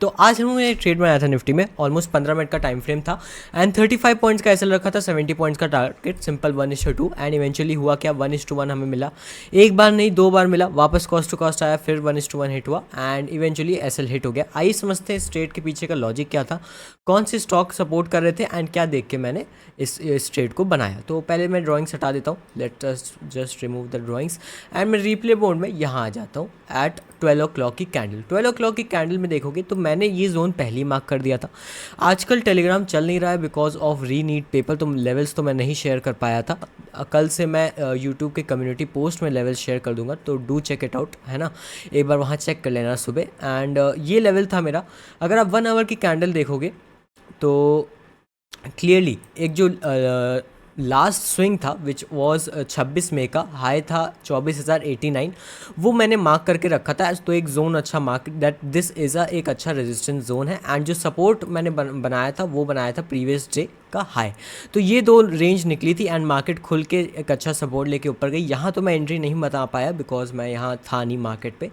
तो आज हमने एक ट्रेड बनाया था निफ्टी में, ऑलमोस्ट 15 मिनट का टाइम फ्रेम था एंड 35 पॉइंट्स का एसएल रखा था, 70 पॉइंट्स का टारगेट, सिंपल 1:2 एंड इवेंचुअली हुआ क्या, 1:1 हमें मिला। एक बार नहीं, दो बार मिला, वापस कॉस्ट टू कॉस्ट आया, फिर 1:1 हिट हुआ एंड इवेंचुअली एसएल हिट हो गया। आइए समझते हैं इस ट्रेड के पीछे का लॉजिक क्या था, कौन से स्टॉक सपोर्ट कर रहे थे एंड क्या देख के मैंने इस ट्रेड को बनाया। तो पहले मैं ड्राइंग्स हटा देता हूँ, let us just remove the drawings and मैं रिप्ले बोर्ड में यहाँ आ जाता हूँ एट 12 o'clock की कैंडल। 12 o'clock की कैंडल में देखोगे तो मैंने ये जोन पहले मार्क कर दिया था। आजकल टेलीग्राम चल नहीं रहा है बिकॉज ऑफ री नीड पेपर, तो लेवल्स तो मैं नहीं शेयर कर पाया था। कल से मैं यूट्यूब के कम्युनिटी पोस्ट में लेवल शेयर कर दूंगा, तो डू चेक इट आउट, है ना, एक बार वहाँ चेक कर लेना सुबह। एंड ये लेवल था मेरा। अगर आप 1 आवर की कैंडल देखोगे तो क्लियरली एक जो लास्ट स्विंग था विच वॉज 26 मई का, हाई था 24,089, वो मैंने मार्क करके रखा था। तो एक जोन अच्छा मार्क दैट दिस इज़ एक अच्छा रेजिस्टेंस जोन है एंड जो सपोर्ट मैंने बनाया था वो बनाया था प्रीवियस डे का हाई। तो ये दो रेंज निकली थी एंड मार्केट खुल के एक अच्छा सपोर्ट लेके ऊपर गई। यहाँ तो मैं एंट्री नहीं बता पाया बिकॉज मैं यहाँ था नहीं मार्केट पे।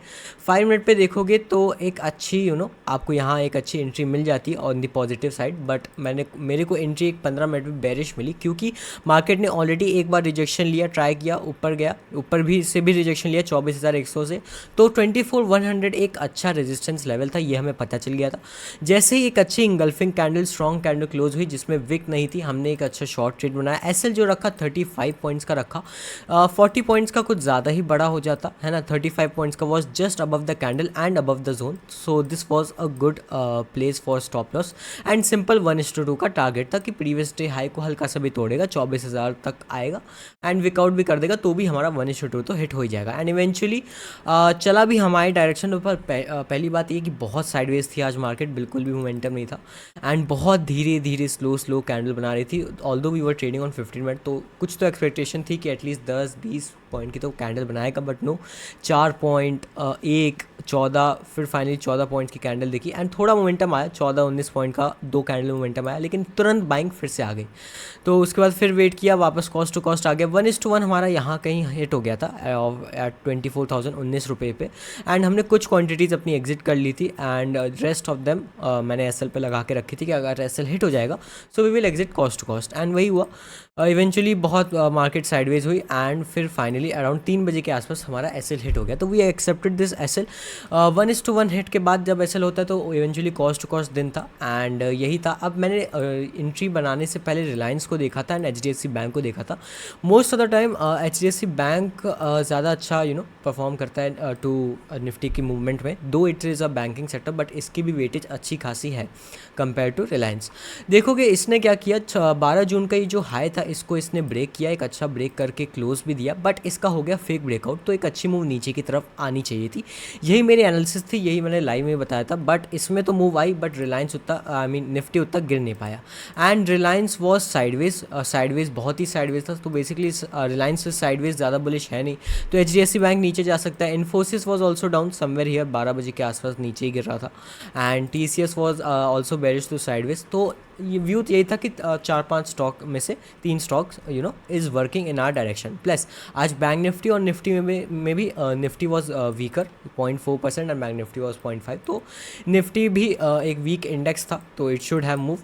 5 मिनट पे देखोगे तो एक अच्छी आपको यहाँ एक अच्छी एंट्री मिल जाती है on the positive side, but मेरे को एंट्री एक 15 मिनट में बेरिश मिली क्योंकि मार्केट ने ऑलरेडी एक बार रिजेक्शन लिया, ट्राई किया, ऊपर गया, ऊपर भी से भी रिजेक्शन लिया 24,100 से। तो 24,100 एक अच्छा रेजिस्टेंस लेवल था, ये हमें पता चल गया था। जैसे ही एक अच्छी engulfing candle, strong candle close हुई जिसमें विक नहीं थी, हमने एक अच्छा शॉर्ट ट्रेड बनाया। एसएल जो रखा 35 पॉइंट्स का रखा, 40 पॉइंट्स का कुछ ज़्यादा ही बड़ा हो जाता है ना। 35 पॉइंट्स का was just above the candle and above the zone, so this was a good place for stop loss and simple 1:2 का टारगेट था कि प्रीवियस डे हाई को हल्का सा भी तोड़ेगा, 24,000 तक आएगा एंड विकआउट भी कर देगा तो भी हमारा 1:2 तो हिट हो ही जाएगा। एंड इवेंचुअली चला भी हमारे डायरेक्शन पर। पहली बात ये कि बहुत साइडवेज थी आज मार्केट, बिल्कुल भी मोमेंटम नहीं था एंड बहुत धीरे धीरे स्लो कैंडल बना रही थी। Although we were trading on 15 minute, तो कुछ तो एक्सपेक्टेशन थी कि एटलीस्ट 10-20 पॉइंट की तो कैंडल बनाएगा, बट नो, 4 पॉइंट, 1, 14, फिर फाइनली 14 पॉइंट की कैंडल देखी एंड थोड़ा मोमेंटम आया, 14-19 पॉइंट का 2 कैंडल मोमेंटम आया, लेकिन तुरंत बाइंग फिर से आ गई। तो उसके बाद फिर वेट किया, वापस कॉस्ट टू कॉस्ट आ गया, 1:1 हमारा यहाँ कहीं हिट हो गया था एट 24,019 रुपये पे एंड हमने कुछ क्वांटिटीज़ अपनी एग्जिट कर ली थी एंड रेस्ट ऑफ देम मैंने एसएल पे लगा के रखी थी कि अगर एसएल हिट हो जाएगा so we will exit cost to cost and वही हुआ। इवेंचुअली बहुत मार्केट साइडवेज हुई एंड फिर फाइनली अराउंड 3 बजे के आसपास हमारा एसएल हिट हो गया। तो we accepted this SL. 1:1 hit के बाद जब एसएल होता है तो इवेंचुअली कॉस्ट टू कॉस्ट दिन था एंड यही था। अब मैंने एंट्री बनाने से पहले रिलायंस को देखा था एंड एचडीएफसी बैंक को देखा था। Most of the time HDFC bank ज़्यादा अच्छा परफॉर्म करता है टू निफ्टी की मूवमेंट में, दो it is a banking sector, but इसकी भी वेटेज अच्छी खासी है कंपेयर टू रिलायंस। देखोगे इसने क्या किया, 12 जून का ये जो हाई था इसको इसने ब्रेक किया, एक अच्छा ब्रेक करके क्लोज भी दिया, बट इसका हो गया फेक ब्रेकआउट। तो एक अच्छी मूव नीचे की तरफ आनी चाहिए थी, यही मेरी एनालिसिस थी, यही मैंने लाइव में बताया था। बट इसमें तो मूव आई, बट रिलायंस उतना निफ्टी उतना गिर नहीं पाया एंड रिलायंस वॉज साइडवेज बहुत ही साइडवेज था। तो बेसिकली रिलायंस से साइडवेज ज़्यादा बुलिश है नहीं, तो एचडीएफसी बैंक नीचे जा सकता है। Infosys was also down somewhere here, 12 बजे के आसपास नीचे ही गिर रहा था and TCS was also bearish to sideways. तो ये व्यू यही था कि 4-5 स्टॉक में से 3 stocks is working in are direction. Plus आज बैंक निफ्टी और निफ्टी में भी Nifty was weaker 0.4% and bank Nifty was 0.5, तो निफ्टी भी एक वीक इंडेक्स था, तो इट शुड हैव मूव।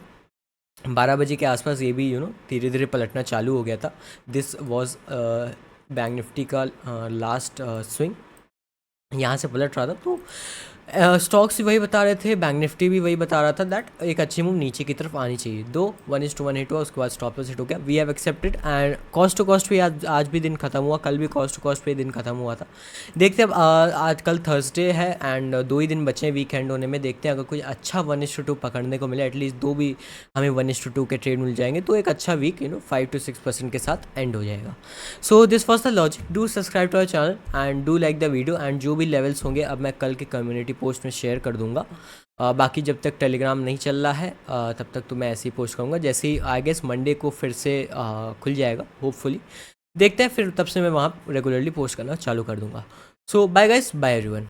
12 बजे के आसपास ये भी धीरे धीरे पलटना चालू हो गया था। दिस वॉज बैंक निफ्टी का लास्ट स्विंग, यहाँ से पलट रहा था। तो स्टॉक्स भी वही बता रहे थे, बैंक निफ्टी भी वही बता रहा था दैट एक अच्छी मूव नीचे की तरफ आनी चाहिए। 1:1 हिट हुआ, उसके बाद स्टॉप लॉस हिट हो गया, we have accepted and cost to cost भी आज भी दिन खत्म हुआ, कल भी कॉस्ट टू कॉस्ट पे दिन खत्म हुआ था। देखते हैं अब आज कल थर्सडे है एंड 2 ही दिन बचे हैं वीकेंड होने में। देखते हैं अगर कोई अच्छा 1:2 पकड़ने को मिले, एटलीस्ट 2 भी हमें 1:2 के ट्रेड मिल जाएंगे, तो एक अच्छा वीक 5 to 6% के साथ एंड हो जाएगा। So this was the logic. Do subscribe to our channel and do like the video and जो भी लेवल्स होंगे अब मैं कल के कम्युनिटी पोस्ट में शेयर कर दूंगा। बाकी जब तक टेलीग्राम नहीं चल रहा है तब तक तो मैं ऐसे ही पोस्ट करूँगा। जैसे ही आई गेस मंडे को फिर से खुल जाएगा होपफुली, देखते हैं, फिर तब से मैं वहाँ रेगुलरली पोस्ट करना चालू कर दूँगा। सो बाय गाइस, बाय एवरीवन।